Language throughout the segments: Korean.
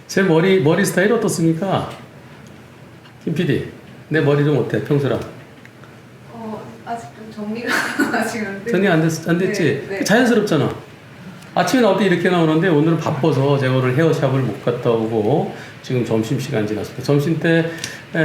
제 머리 스타일 어떻습니까? 김 PD, 내 머리 좀 어때, 평소랑? 아직 좀 정리가 아직 안 됐. 전혀 안 됐지? 네, 네. 자연스럽잖아. 아침에 나올 때 이렇게 나오는데 오늘은 바빠서 제가 오늘 헤어샵을 못 갔다 오고 지금 점심시간 지났습니다. 점심 때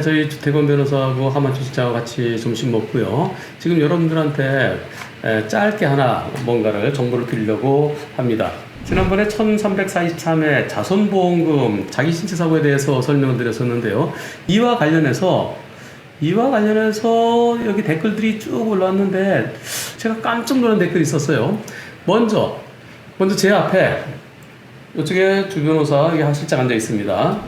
저희 주태권 변호사하고 하만춘 실장하고 같이 점심 먹고요. 지금 여러분들한테 짧게 하나 뭔가를 정보를 드리려고 합니다. 지난번에 1343회 자손보험금 자기신체 사고에 대해서 설명을 드렸었는데요. 이와 관련해서 여기 댓글들이 쭉 올라왔는데 제가 깜짝 놀란 댓글이 있었어요. 먼저 제 앞에 이쪽에 주 변호사 여기 한 실장 앉아 있습니다.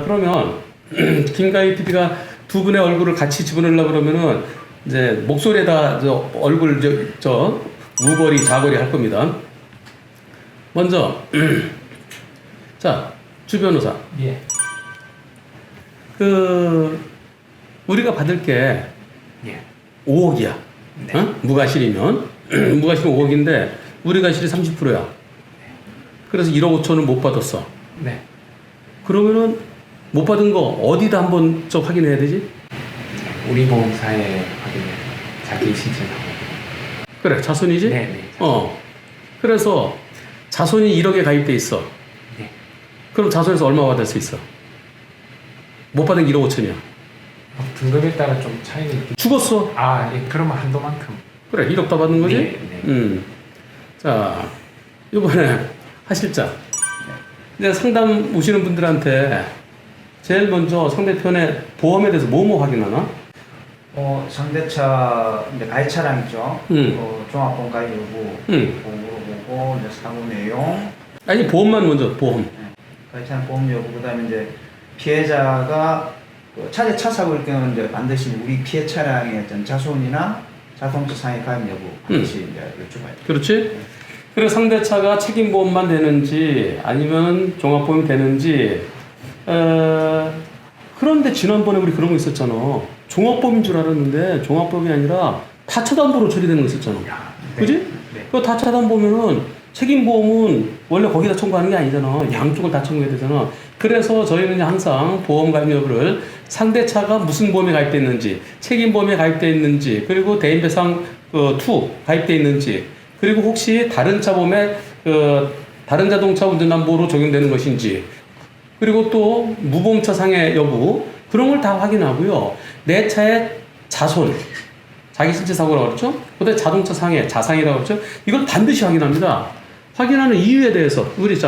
그러면 김가희 PD가 두 분의 얼굴을 같이 집어넣으려고 그러면은 이제 목소리에다 얼굴 우거리 자거리 할 겁니다. 먼저 자, 주 변호사. 예. 우리가 받을 게 예. 5억이야. 네. 어? 무과실이면 5억인데 우리 과실이 30%야. 그래서 1억 5천을 못 받았어. 네. 그러면은 못 받은 거 어디다 한번 확인해야 되지? 우리 보험사에 확인해. 자기 신체 사고. 그래, 자손이지? 네, 네. 그래서 자손이 1억에 가입돼 있어. 네. 그럼 자손에서 얼마 받을 수 있어? 못 받은 게 1억 5천이야. 등급에 따라 좀 차이가 있긴. 죽었어. 아, 예. 그러면 한도만큼. 그래, 1억 다 받는 거지? 네, 네. 자, 이번에 하실자. 이제 상담 오시는 분들한테 제일 먼저 상대편의 보험에 대해서 뭐뭐 확인하나? 상대차 이제 가입 차량 있죠. 종합보험 가입 여부 보험으로 보고 이제 사고 내용. 아니 보험만 먼저 보험. 네. 가입 차량 보험 여부 그다음에 이제 피해자가 차제 차 사고일 경우는 이제 반드시 우리 피해 차량의 어떤 자손이나 자동차 상해 가입 여부 반드시 이제 여쭤봐야 돼요. 그렇지? 그리고 상대차가 책임보험만 되는지 아니면 종합보험이 되는지. 그런데 지난번에 우리 그런 거 있었잖아. 종합보험인 줄 알았는데 종합보험이 아니라 다차담보로 처리되는 거 있었잖아. 네. 그지? 네. 그 다차담보면은 책임보험은 원래 거기다 청구하는 게 아니잖아. 양쪽을 다 청구해야 되잖아. 그래서 저희는 항상 보험 가입 여부를 상대차가 무슨 보험에 가입되어 있는지, 책임보험에 가입되어 있는지, 그리고 대인배상 2 가입되어 있는지, 그리고 혹시 다른 차 보험에 다른 자동차 운전담보로 적용되는 것인지, 그리고 또 무보험차 상해 여부 그런 걸 다 확인하고요. 내 차의 자손, 자기 신체 사고라고 그랬죠? 그다음에 자동차 상해, 자상이라고 그랬죠? 이걸 반드시 확인합니다. 확인하는 이유에 대해서 우리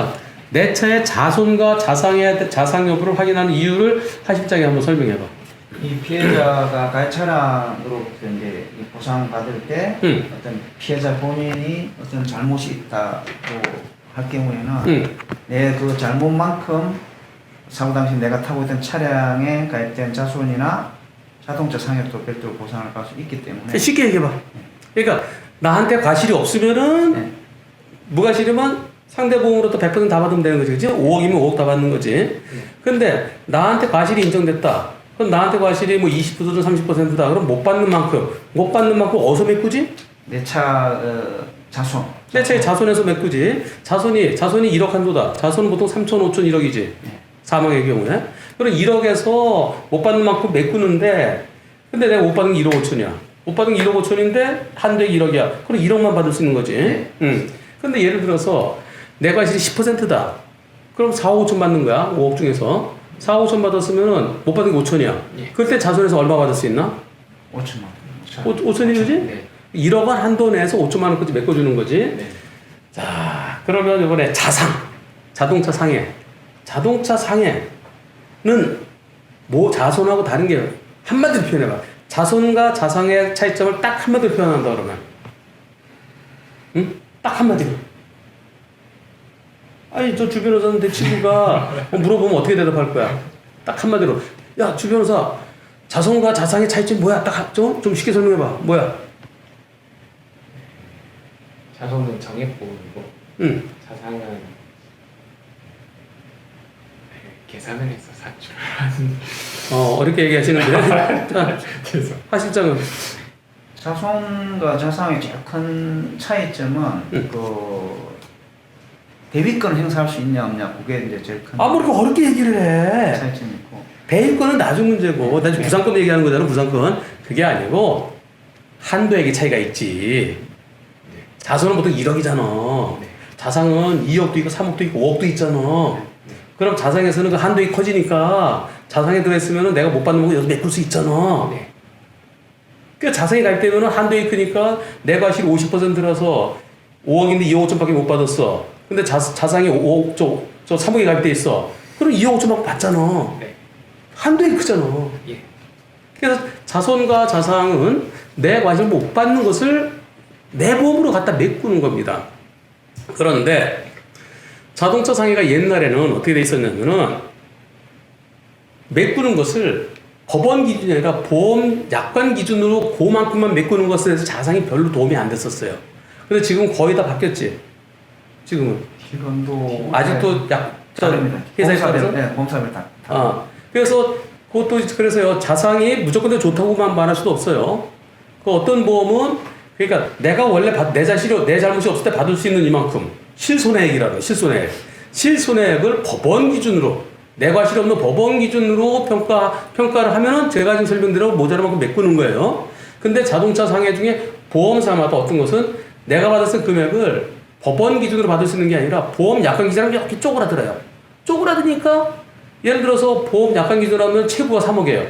내 차의 자손과 자상 여부를 확인하는 이유를 하실장이 한번 설명해봐. 이 피해자가 가입 차량으로부터 이제 이 보상 받을 때 어떤 피해자 본인이 어떤 잘못이 있다고 할 경우에는 내 그 잘못만큼 사고 당시 내가 타고 있던 차량에 가입된 자손이나 자동차 상해도 별도로 보상을 받을 수 있기 때문에. 쉽게 얘기해봐. 그러니까 나한테 과실이 없으면은 네. 무과실이면 상대보험으로 또 100%다 받으면 되는 거지, 그치? 5억이면 5억 다 받는 거지. 근데 나한테 과실이 인정됐다. 그럼 나한테 과실이 뭐 20%든 30%다. 그럼 못 받는 만큼 어디서 메꾸지? 내 차 자손. 내 차의 자손에서 메꾸지. 자손이 1억 한도다. 자손은 보통 3천, 5천, 1억이지. 네. 사망의 경우에. 그럼 1억에서 못 받는 만큼 메꾸는데, 근데 내가 못 받은 게 1억 5천이야. 못 받은 게 1억 5천인데 한도액 1억이야. 그럼 1억만 받을 수 있는 거지. 네. 근데 예를 들어서 내 과실이 10%다. 그럼 4억 5천 받는 거야. 5억 중에서. 4억 5천 받았으면은 못 받은 게 5천이야. 예. 그때 자손에서 얼마 받을 수 있나? 5천만. 5천이 그지? 네. 1억 원 한도 내에서 5천만 원까지 메꿔주는 거지. 네. 자, 그러면 이번에 자동차 상해는 뭐 자손하고 다른 게 한마디로 표현해봐. 자손과 자상의 차이점을 딱 한마디로 표현한다 그러면, 응? 딱 한마디로. 아니 저 주 변호사는 내 친구가 물어보면 어떻게 대답할 거야? 딱 한마디로. 야, 주 변호사, 자손과 자상의 차이점 뭐야? 딱 좀 쉽게 설명해봐. 뭐야? 자손은 정액보험이고 자상은 계산을 해서 산출을 하는. 어렵게 얘기하시는데. 자, 죄송. 하 실장은 자손과 자상의 제일 큰 차이점은 그 대위권 행사할 수 있냐 없냐 그게 이제 제일 큰 뭐 이렇게 어렵게 얘기를 해. 차이점이 있고 배일권은 나중 문제고, 나 지금 부상권 얘기하는 거잖아, 부상권. 그게 아니고, 한도액의 차이가 있지. 자손은 보통 1억이잖아. 자상은 2억도 있고, 3억도 있고, 5억도 있잖아. 그럼 자상에서는 그 한도액이 커지니까, 자상에 들어있으면 내가 못 받는 거 여기서 메꿀 수 있잖아. 그러니까 자상이 갈 때면 한도액이 크니까, 내 과실 50% 들어서 5억인데 2억 5천밖에 못 받았어. 근데 자상이 5억, 저 3억이 갈 때 있어. 그럼 2억 5천밖에 받잖아. 한도액이 크잖아. 예. 그래서 자손과 자상은 내 과실을 못 받는 것을 내 보험으로 갖다 메꾸는 겁니다. 그런데 자동차 상해가 옛날에는 어떻게 돼 있었냐면은 메꾸는 것을 법원 기준이 아니라 보험 약관 기준으로 그만큼만 메꾸는 것에 대해서 자상이 별로 도움이 안 됐었어요. 근데 지금 거의 다 바뀌었지. 지금은 아직도 다릅니다. 회사에 따라서 보험사별 다. 그래서 그것도 그래서요, 자상이 무조건 좋다고만 말할 수도 없어요. 그 어떤 보험은 그러니까 내가 원래 내 잘못이 없을 때 받을 수 있는 이만큼 실손해액이라고 실손해액을 법원 기준으로 내 과실 없는 법원 기준으로 평가를 하면은 제가 지금 설명드린 모자란 만큼 메꾸는 거예요. 근데 자동차 상해 중에 보험사마다 어떤 것은 내가 받았을 금액을 법원 기준으로 받을 수 있는 게 아니라 보험 약관 기준으로 이렇게 쪼그라들어요. 쪼그라드니까 예를 들어서 보험 약관 기준으로 하면 최고가 3억이에요.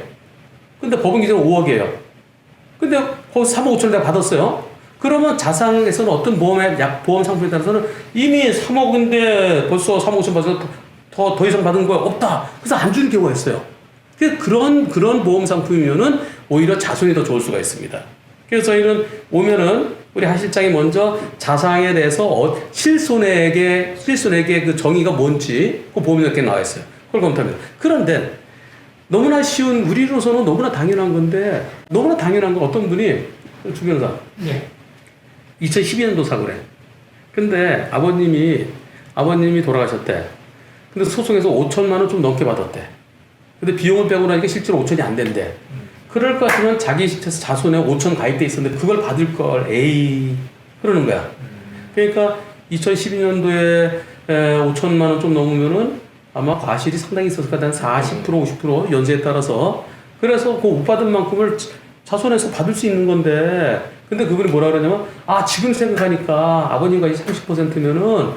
근데 법원 기준으로 5억이에요. 근데 거기서 3억 5천을 내가 받았어요. 그러면 자상에서는 어떤 보험 상품에 따라서는 이미 3억인데 벌써 3억 5천 받아서 더 이상 받은 거 없다. 그래서 안 주는 경우가 있어요. 그런 보험 상품이면은 오히려 자손이 더 좋을 수가 있습니다. 그래서 저희는 오면은 우리 하 실장이 먼저 자상에 대해서 실손액의 그 정의가 뭔지 그 보험이 이렇게 나와 있어요. 그걸 검토합니다. 그런데 너무나 쉬운, 우리로서는 너무나 당연한 건데, 너무나 당연한 건 어떤 분이, 주 변호사. 네. 2012년도 사고래. 근데 아버님이 돌아가셨대. 근데 소송에서 5천만 원 좀 넘게 받았대. 근데 비용을 빼고 나니까 실제로 5천이 안 된대. 그럴 것 같으면 자기 시체에서 자손에 5천 가입돼 있었는데 그걸 받을 걸, 그러는 거야. 그러니까 2012년도에 5천만 원 좀 넘으면은 아마 과실이 상당히 있었을 것 같아요. 40%, 50% 연세에 따라서. 그래서 그 못 받은 만큼을 자손에서 받을 수 있는 건데, 근데 그분이 뭐라 그러냐면, 지금 생각하니까 아버님과 30%면은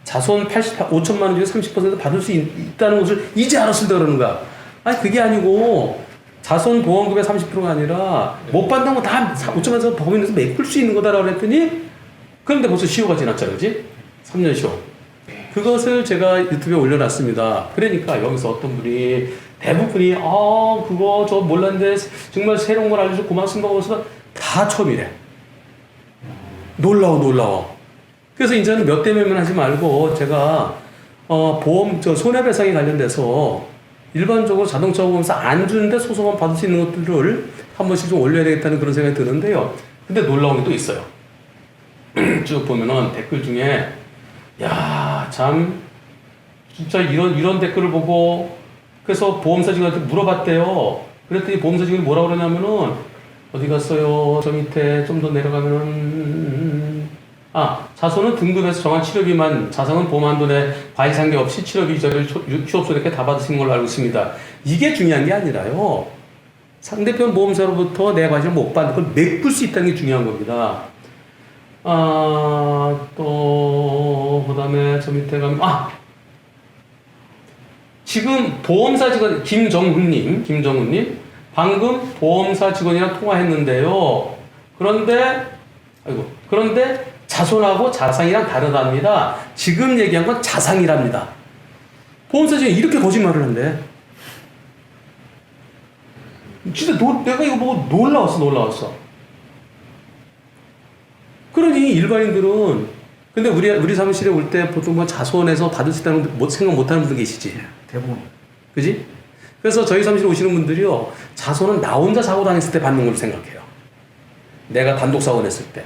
자손 5천만 원 중에 30% 받을 수 있다는 것을 이제 알았을 때 그러는 거야. 아니, 그게 아니고, 자손 보험금의 30%가 아니라 못 받는 거 다 5천만 원에서 법원에서 메꿀 수 있는 거다라고 그랬더니, 그런데 벌써 시효가 지났잖아, 그지? 3년 시효. 그것을 제가 유튜브에 올려놨습니다. 그러니까 여기서 어떤 분이 대부분이 그거 저 몰랐는데 정말 새로운 걸 알려줘서 고맙습니다 하면서 다 처음이래. 놀라워. 그래서 이제는 몇 대 몇면 하지 말고 제가 보험 손해배상에 관련돼서 일반적으로 자동차 보험사 안 주는데 소송만 받을 수 있는 것들을 한 번씩 좀 올려야 되겠다는 그런 생각이 드는데요. 근데 놀라운 게 또 있어요. 쭉 보면은 댓글 중에 참 진짜 이런 댓글을 보고 그래서 보험사 직원한테 물어봤대요. 그랬더니 보험사 직원이 뭐라고 그러냐면은 어디 갔어요? 저 밑에 좀 더 내려가면은 자손은 등급에서 정한 치료비만, 자상은 보험 한도 내 과실상계 없이 치료비 저를 휴업소 이렇게 다 받으시는 걸로 알고 있습니다. 이게 중요한 게 아니라요. 상대편 보험사로부터 내 과실을 못 받는 걸 메꿀 수 있다는 게 중요한 겁니다. 또 그다음에 저 밑에 가면 지금 보험사 직원 김정훈님 방금 보험사 직원이랑 통화했는데요. 그런데 자손하고 자상이랑 다르답니다. 지금 얘기한 건 자상이랍니다. 보험사 직원이 이렇게 거짓말을 한대. 진짜 내가 이거 보고 놀라웠어. 그러니 일반인들은 근데 우리 사무실에 올 때 보통 자손에서 받을 수 있다는 생각 못하는 분들 계시지. 대부분. 그지? 그래서 저희 사무실에 오시는 분들이요, 자손은 나 혼자 사고 당했을 때 받는 걸로 생각해요. 내가 단독 사고 냈을 때.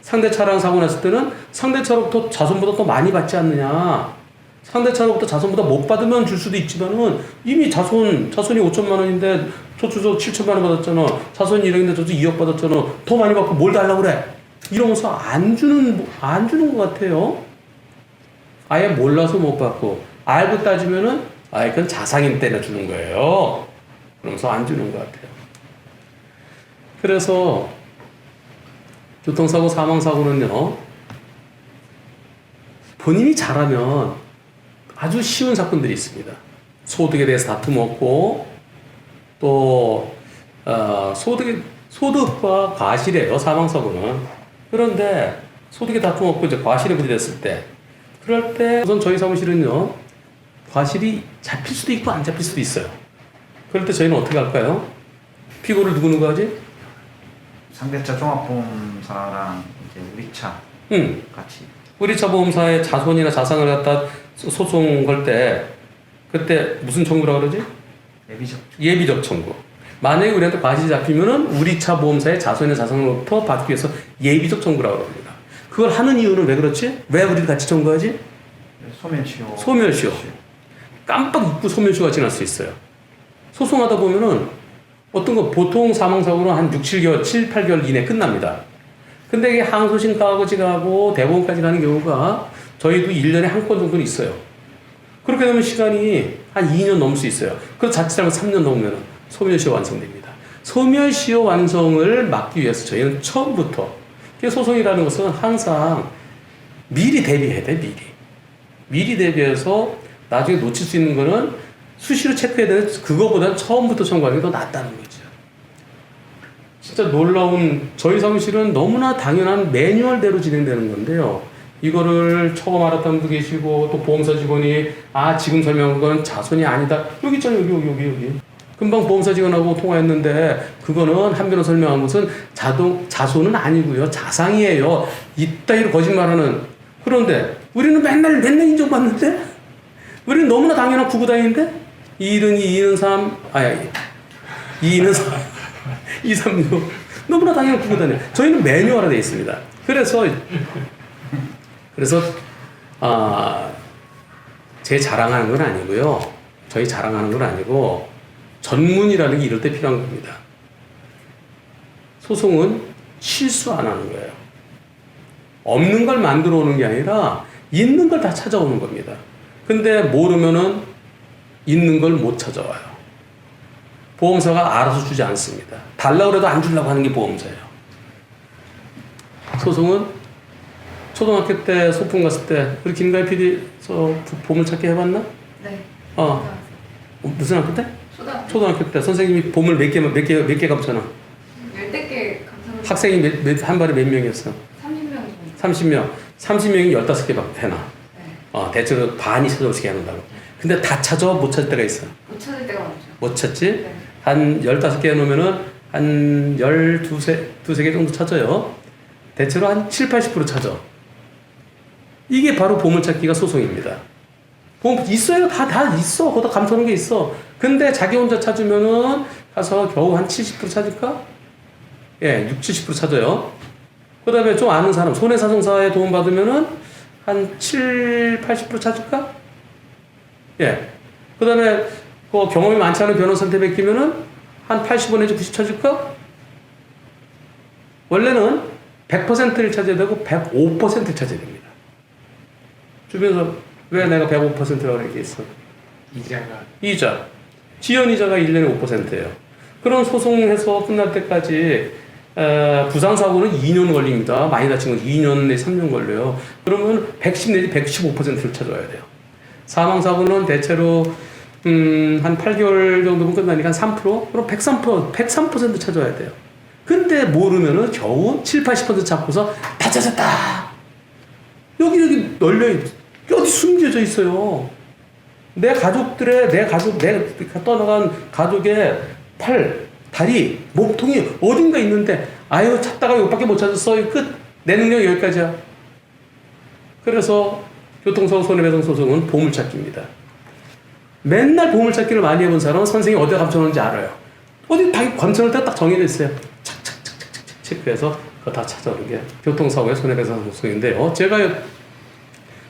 상대 차랑 사고 났을 때는 상대 차로부터 자손보다 더 많이 받지 않느냐. 상대차로부터 자손보다 못 받으면 줄 수도 있지만은 이미 자손이 5천만 원인데 저주서 7천만 원 받았잖아. 자손이 1억인데 저주 2억 받았잖아. 더 많이 받고 뭘 달라고 그래? 이러면서 안 주는 것 같아요. 아예 몰라서 못 받고 알고 따지면은 그건 자상인 때나 주는 거예요. 그러면서 안 주는 것 같아요. 그래서 교통사고 사망사고는요, 본인이 잘하면 아주 쉬운 사건들이 있습니다. 소득에 대해서 다툼 없고 또 소득과 과실이에요, 사망사고는. 그런데 소득에 다툼 없고 이제 과실에 부딪혔을 때, 그럴 때 우선 저희 사무실은요, 과실이 잡힐 수도 있고 안 잡힐 수도 있어요. 그럴 때 저희는 어떻게 할까요? 피고를 누구 하지? 상대차 종합보험사랑 이제 우리 차 같이. 우리 차 보험사의 자손이나 자산을 갖다 소송 걸 때 그때 무슨 청구라 그러지? 예비적 청구. 만약에 우리한테 과실이 잡히면은 우리 차 보험사의 자손이나 자산으로부터 받기 위해서 예비적 청구라 그럽니다. 그걸 하는 이유는 왜 그렇지? 왜 우리도 같이 청구하지? 소멸시효. 깜빡 잊고 소멸시효가 지날 수 있어요. 소송하다 보면은 어떤 거 보통 사망사고는 한 7, 8개월 이내 끝납니다. 근데 이게 항소심 가고지 가고 대법원까지 가는 경우가 저희도 1년에 한 건 정도는 있어요. 그렇게 되면 시간이 한 2년 넘을 수 있어요. 그래서 자칫 잘못 3년 넘으면 소멸시효 완성됩니다. 소멸시효 완성을 막기 위해서 저희는 처음부터, 소송이라는 것은 항상 미리 대비해야 돼, 미리 대비해서 나중에 놓칠 수 있는 거는 수시로 체크해야 되는, 그거보다는 처음부터 청구하는 게 더 낫다는 거죠. 진짜 놀라운, 저희 사무실은 너무나 당연한 매뉴얼대로 진행되는 건데요. 이거를 처음 알았던 분도 계시고, 또 보험사 직원이 지금 설명한 건 자손이 아니다. 여기 있잖아요, 여기. 금방 보험사 직원하고 통화했는데 그거는 한변호 설명한 것은 자손은 아니고요, 자상이에요. 이따위로 거짓말하는. 그런데 우리는 맨날 인정받는데? 우리는 너무나 당연한 구구다인데? 2는 2, 2는 3, 2는 4, 2, 3, 6. 너무나 당연한 구구다녀. 저희는 매뉴얼화 되어 있습니다. 그래서 제 자랑하는 건 아니고요. 저희 자랑하는 건 아니고, 전문이라는 게 이럴 때 필요한 겁니다. 소송은 실수 안 하는 거예요. 없는 걸 만들어 오는 게 아니라 있는 걸 다 찾아오는 겁니다. 근데 모르면은 있는 걸 못 찾아와요. 보험사가 알아서 주지 않습니다. 달라고 해도 안 주려고 하는 게 보험사예요. 소송은 초등학교 때 소풍 갔을 때 우리 김가희 PD 보물찾기 해봤나? 네. 무슨 학교 때? 초등학교 때 선생님이 보물 몇 개 감잖아. 10개 감사합니다. 학생이 한 발에 몇 명이었어? 30명. 30명이 15개 해놔. 네. 대체로 반이 찾아올 수 있게 한다고. 근데 다 찾아? 못 찾을 때가 있어? 못 찾을 때가 많죠. 못 찾지? 네. 한 15개 해놓으면은 한 12개 정도 찾아요. 대체로 한 7, 80% 찾아. 이게 바로 보물찾기가 소송입니다. 보험 있어요. 다 있어. 거기다 감춰놓은 게 있어. 근데 자기 혼자 찾으면은 가서 겨우 한 70% 찾을까? 6, 70% 찾아요. 그 다음에 좀 아는 사람, 손해사정사의 도움 받으면은 한 7, 80% 찾을까? 그 다음에 경험이 많지 않은 변호사한테 맡기면은 한 85 내지 90 찾을까? 원래는 100%를 찾아야 되고 105%를 찾아야 됩니다. 주변에서 왜 내가 105%라고 얘기했어? 이자. 지연이자가 1년에 5%예요. 그런 소송해서 끝날 때까지 부상사고는 2년 걸립니다. 많이 다친 건 2년 내지 3년 걸려요. 그러면 110 내지 115%를 찾아야 돼요. 사망사고는 대체로 한 8개월 정도면 끝나니까 한 3%? 그럼 103% 찾아야 돼요. 근데 모르면은 겨우 7, 80% 찾고서 다 찾았다. 여기 널려있어. 어디 숨겨져 있어요. 내가 떠나간 가족의 팔, 다리, 몸통이 어딘가 있는데, 찾다가 이것밖에 못 찾았어. 끝. 내 능력이 여기까지야. 그래서 교통사고 손해배상 소송은 보물찾기입니다. 맨날 보물찾기를 많이 해본 사람은 선생님이 어디다 감춰놓는지 알아요. 어디 다 감춰놓을 때 딱 정해져 있어요. 착착착착착 체크해서 그거 다 찾아오는 게 교통사고의 손해배상 소송인데요. 제가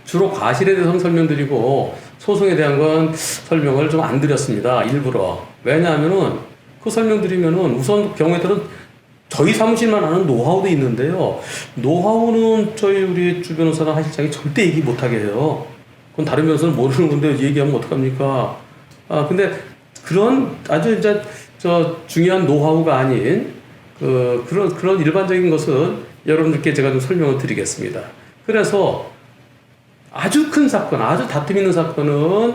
주로 과실에 대해서 설명드리고 소송에 대한 건 설명을 좀 안 드렸습니다. 일부러. 왜냐하면은 그 설명드리면은 우선 경우에 따른 저희 사무실만 아는 노하우도 있는데요. 노하우는 저희 우리 주 변호사랑 하실장이 절대 얘기 못하게 해요. 그건 다른 변호사는 모르는 건데 얘기하면 어떡합니까? 근데 그런 아주 이제 저 중요한 노하우가 아닌 그런 일반적인 것은 여러분들께 제가 좀 설명을 드리겠습니다. 그래서 아주 큰 사건, 아주 다툼 있는 사건은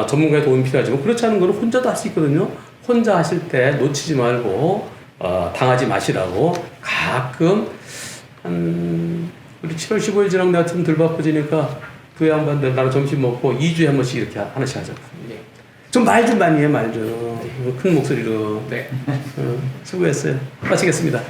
전문가의 도움이 필요하지만 그렇지 않은 거는 혼자도 할 수 있거든요. 혼자 하실 때 놓치지 말고 당하지 마시라고 가끔 우리 7월 15일 지나면 내가 좀 덜 바빠지니까 두 양반들 나랑 점심 먹고 2주에 한 번씩 이렇게 하나씩 하자. 예. 좀 말 좀 많이 해, 말 좀. 큰 목소리로. 네. 수고했어요. 마치겠습니다.